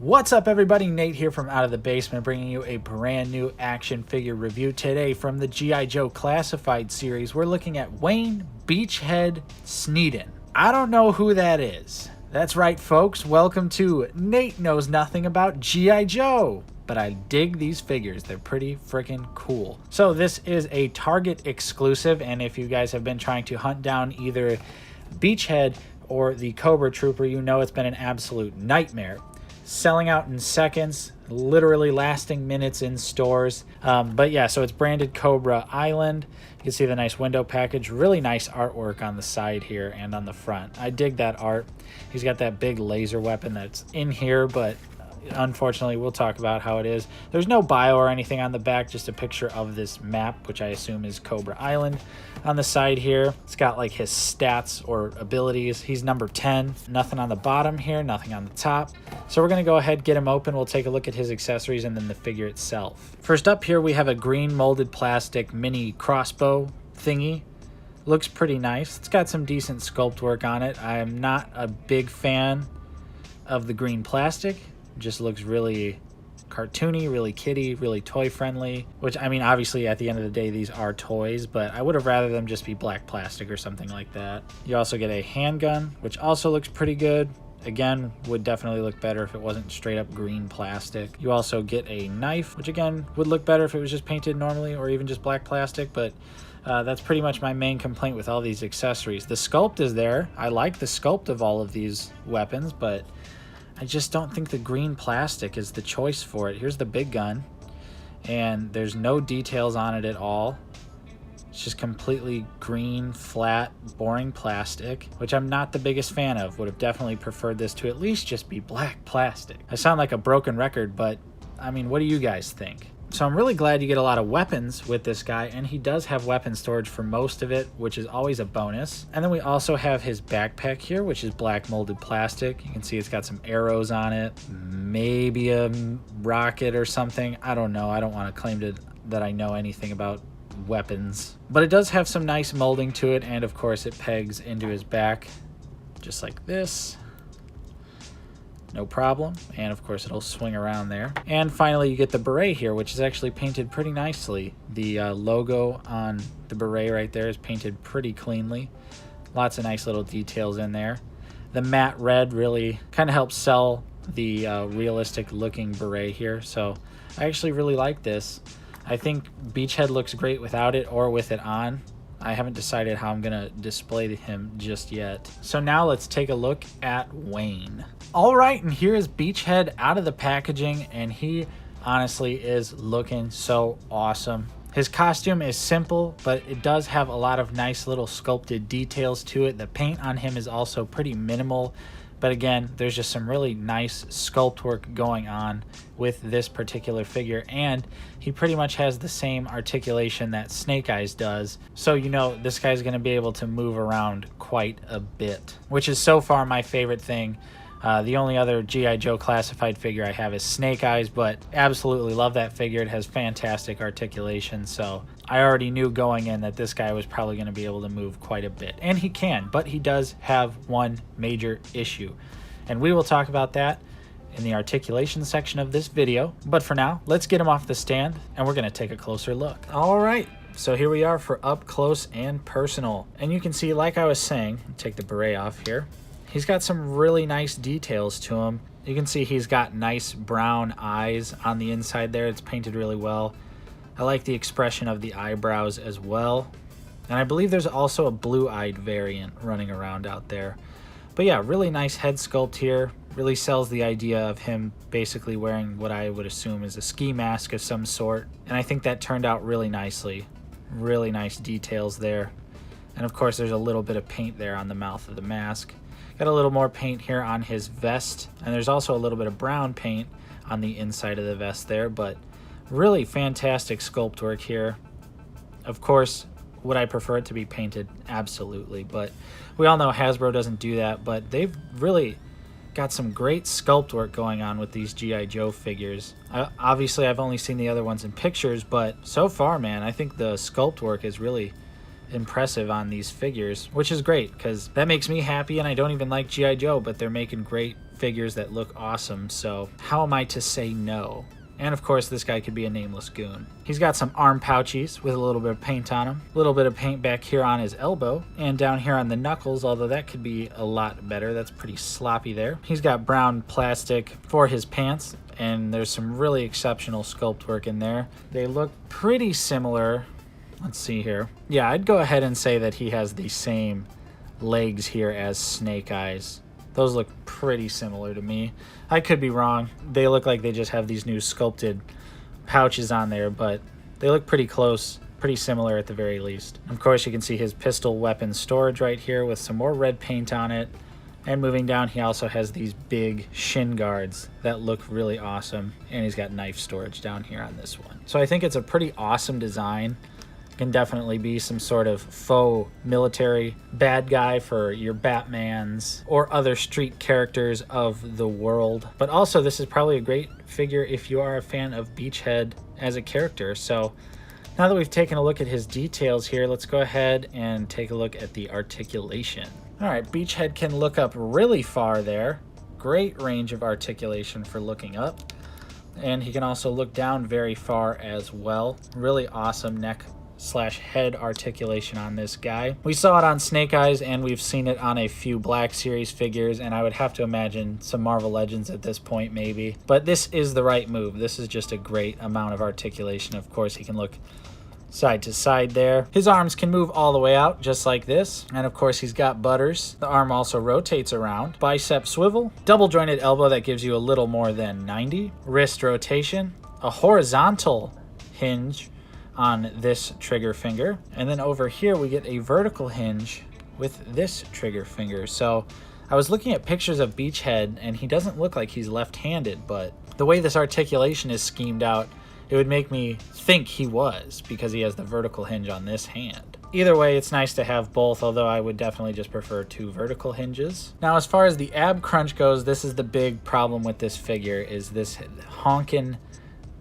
What's up everybody, Nate here from Out of the Basement, bringing you a brand new action figure review today from the G.I. Joe Classified series. We're looking at Wayne Beachhead Sneeden. I don't know who that is. That's right folks, welcome to Nate Knows Nothing About G.I. Joe. But I dig these figures, they're pretty freaking cool. So this is a Target exclusive, and if you guys have been trying to hunt down either Beachhead or the Cobra Trooper, you know it's been an absolute nightmare. Selling out in seconds, literally lasting minutes in stores. But yeah, so it's branded Cobra Island. You can see the nice window package, really nice artwork on the side here and on the front. I dig that art. He's got that big laser weapon that's in here, but unfortunately we'll talk about how it is. There's no bio or anything on the back, just a picture of this map, which I assume is Cobra Island. On the side here, it's got like his stats or abilities. He's number 10. Nothing on the bottom here, nothing on the top. So we're gonna go ahead, get him open. We'll take a look at his accessories and then the figure itself. First up here, we have a green molded plastic mini crossbow thingy. Looks pretty nice. It's got some decent sculpt work on it. I am not a big fan of the green plastic. Just looks really cartoony, really kiddie, really toy friendly, which I mean obviously at the end of the day these are toys, but I would have rather them just be black plastic or something like that. You also get a handgun, which also looks pretty good. Again, would definitely look better if it wasn't straight up green plastic. You also get a knife, which again would look better if it was just painted normally or even just black plastic, but that's pretty much my main complaint with all these accessories. The sculpt is there. I like the sculpt of all of these weapons, but I just don't think the green plastic is the choice for it. Here's the big gun, and there's no details on it at all. It's just completely green, flat, boring plastic, which I'm not the biggest fan of. Would have definitely preferred this to at least just be black plastic. I sound like a broken record, but I mean, what do you guys think? So I'm really glad you get a lot of weapons with this guy, and he does have weapon storage for most of it, which is always a bonus. And then we also have his backpack here, which is black molded plastic. You can see it's got some arrows on it, maybe a rocket or something. I don't know. I don't want to claim that I know anything about weapons. But it does have some nice molding to it, and of course it pegs into his back just like this. No problem, and of course it'll swing around there. And finally you get the beret here, which is actually painted pretty nicely. The logo on the beret right there is painted pretty cleanly. Lots of nice little details in there. The matte red really kind of helps sell the realistic looking beret here, so I actually really like this. I think Beachhead looks great without it or with it on. I haven't decided how I'm gonna display him just yet. So now let's take a look at Wayne. All right, and here is Beachhead out of the packaging, and he honestly is looking so awesome. His costume is simple, but it does have a lot of nice little sculpted details to it. The paint on him is also pretty minimal, but again, there's just some really nice sculpt work going on with this particular figure, and he pretty much has the same articulation that Snake Eyes does. So you know this guy's gonna be able to move around quite a bit, which is so far my favorite thing. The only other G.I. Joe classified figure I have is Snake Eyes, but absolutely love that figure. It has fantastic articulation, so I already knew going in that this guy was probably going to be able to move quite a bit. And he can, but he does have one major issue, and we will talk about that in the articulation section of this video. But for now, let's get him off the stand, and we're going to take a closer look. All right. So here we are for up close and personal. And you can see, like I was saying, take the beret off here. He's got some really nice details to him. You can see he's got nice brown eyes on the inside there. It's painted really well. I like the expression of the eyebrows as well. And I believe there's also a blue-eyed variant running around out there. But yeah, really nice head sculpt here. Really sells the idea of him basically wearing what I would assume is a ski mask of some sort. And I think that turned out really nicely. Really nice details there. And of course there's a little bit of paint there on the mouth of the mask. Got a little more paint here on his vest, and there's also a little bit of brown paint on the inside of the vest there, but really fantastic sculpt work here. Of course, would I prefer it to be painted? Absolutely, but we all know Hasbro doesn't do that, but they've really got some great sculpt work going on with these G.I. Joe figures. Obviously, I've only seen the other ones in pictures, but so far, man, I think the sculpt work is really impressive on these figures, which is great because that makes me happy, and I don't even like G.I. Joe, but they're making great figures that look awesome, so how am I to say no? And of course, this guy could be a nameless goon. He's got some arm pouches with a little bit of paint on them, a little bit of paint back here on his elbow, and down here on the knuckles, although that could be a lot better. That's pretty sloppy there. He's got brown plastic for his pants, and there's some really exceptional sculpt work in there. They look pretty similar. Let's see here. Yeah, I'd go ahead and say that he has the same legs here as Snake Eyes. Those look pretty similar to me. I could be wrong. They look like they just have these new sculpted pouches on there, but they look pretty close, pretty similar at the very least. Of course, you can see his pistol weapon storage right here with some more red paint on it. And moving down, he also has these big shin guards that look really awesome. And he's got knife storage down here on this one. So I think it's a pretty awesome design. Can definitely be some sort of faux military bad guy for your Batmans or other street characters of the world. But also, this is probably a great figure if you are a fan of Beachhead as a character. So now that we've taken a look at his details here, let's go ahead and take a look at the articulation. All right, Beachhead can look up really far there. Great range of articulation for looking up. And he can also look down very far as well. Really awesome neck / head articulation on this guy. We saw it on Snake Eyes, and we've seen it on a few Black Series figures, and I would have to imagine some Marvel Legends at this point maybe. But this is the right move. This is just a great amount of articulation. Of course, he can look side to side there. His arms can move all the way out just like this, and of course he's got butters. The arm also rotates around. Bicep swivel, double jointed elbow that gives you a little more than 90. Wrist rotation, a horizontal hinge on this trigger finger, and then over here we get a vertical hinge with this trigger finger. So I was looking at pictures of Beachhead, and he doesn't look like he's left-handed, but the way this articulation is schemed out, it would make me think he was, because he has the vertical hinge on this hand. Either way, it's nice to have both, although I would definitely just prefer 2 vertical hinges. Now, as far as the ab crunch goes, this is the big problem with this figure, is this honkin'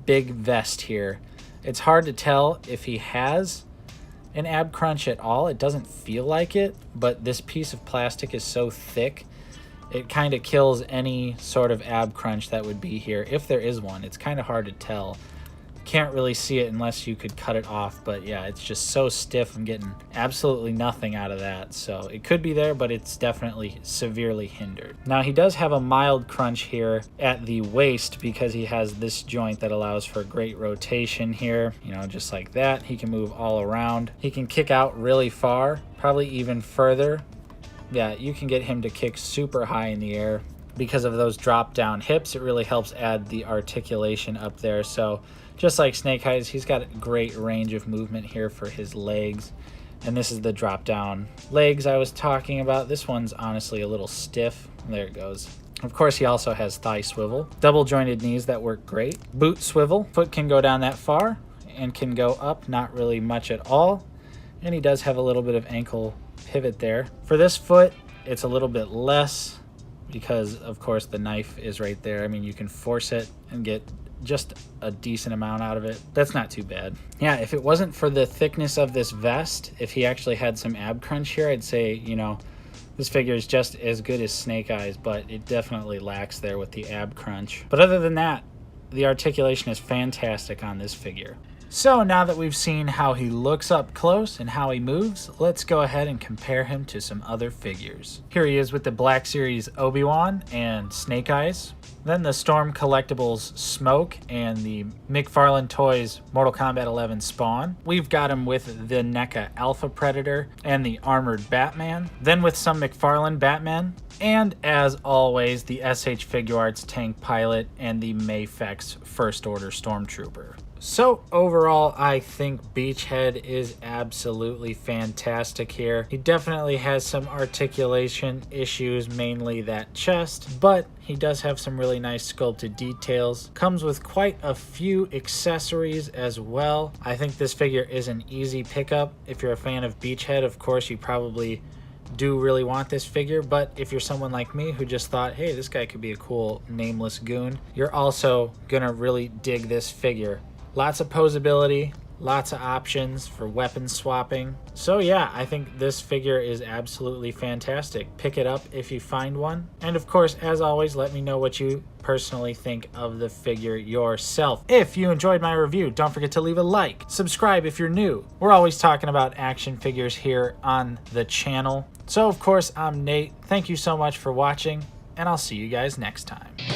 big vest here. It's hard to tell if he has an ab crunch at all. It doesn't feel like it, but this piece of plastic is so thick, it kind of kills any sort of ab crunch that would be here. If there is one, it's kind of hard to tell. Can't really see it unless you could cut it off, but yeah, it's just so stiff. I'm getting absolutely nothing out of that. So it could be there, but it's definitely severely hindered. Now, he does have a mild crunch here at the waist because he has this joint that allows for great rotation here, you know, just like that. He can move all around. He can kick out really far, probably even further. Yeah, you can get him to kick super high in the air. Because of those drop down hips, it really helps add the articulation up there. So just like Snake Eyes, he's got a great range of movement here for his legs. And this is the drop down legs I was talking about. This one's honestly a little stiff. There it goes. Of course, he also has thigh swivel. Double jointed knees that work great. Boot swivel. Foot can go down that far and can go up, not really much at all. And he does have a little bit of ankle pivot there. For this foot, it's a little bit less, because of course the knife is right there. I mean, you can force it and get just a decent amount out of it. That's not too bad. Yeah, if it wasn't for the thickness of this vest, if he actually had some ab crunch here, I'd say, you know, this figure is just as good as Snake Eyes, but it definitely lacks there with the ab crunch. But other than that, the articulation is fantastic on this figure. So now that we've seen how he looks up close and how he moves, let's go ahead and compare him to some other figures. Here he is with the Black Series Obi-Wan and Snake Eyes. Then the Storm Collectibles Smoke and the McFarlane Toys Mortal Kombat 11 Spawn. We've got him with the NECA Alpha Predator and the Armored Batman. Then with some McFarlane Batman. And as always, the SH Figuarts Tank Pilot and the Mafex First Order Stormtrooper. So overall, I think Beachhead is absolutely fantastic here. He definitely has some articulation issues, mainly that chest, but he does have some really nice sculpted details. Comes with quite a few accessories as well. I think this figure is an easy pickup. If you're a fan of Beachhead, of course, you probably do really want this figure, but if you're someone like me who just thought, hey, this guy could be a cool nameless goon, you're also gonna really dig this figure. Lots of posability, Lots of options for weapon swapping. So yeah, I think this figure is absolutely fantastic. Pick it up if you find one. And of course, as always, let me know what you personally think of the figure yourself. If you enjoyed my review, don't forget to leave a like. Subscribe if you're new. We're always talking about action figures here on the channel. So of course, I'm Nate. Thank you so much for watching, and I'll see you guys next time.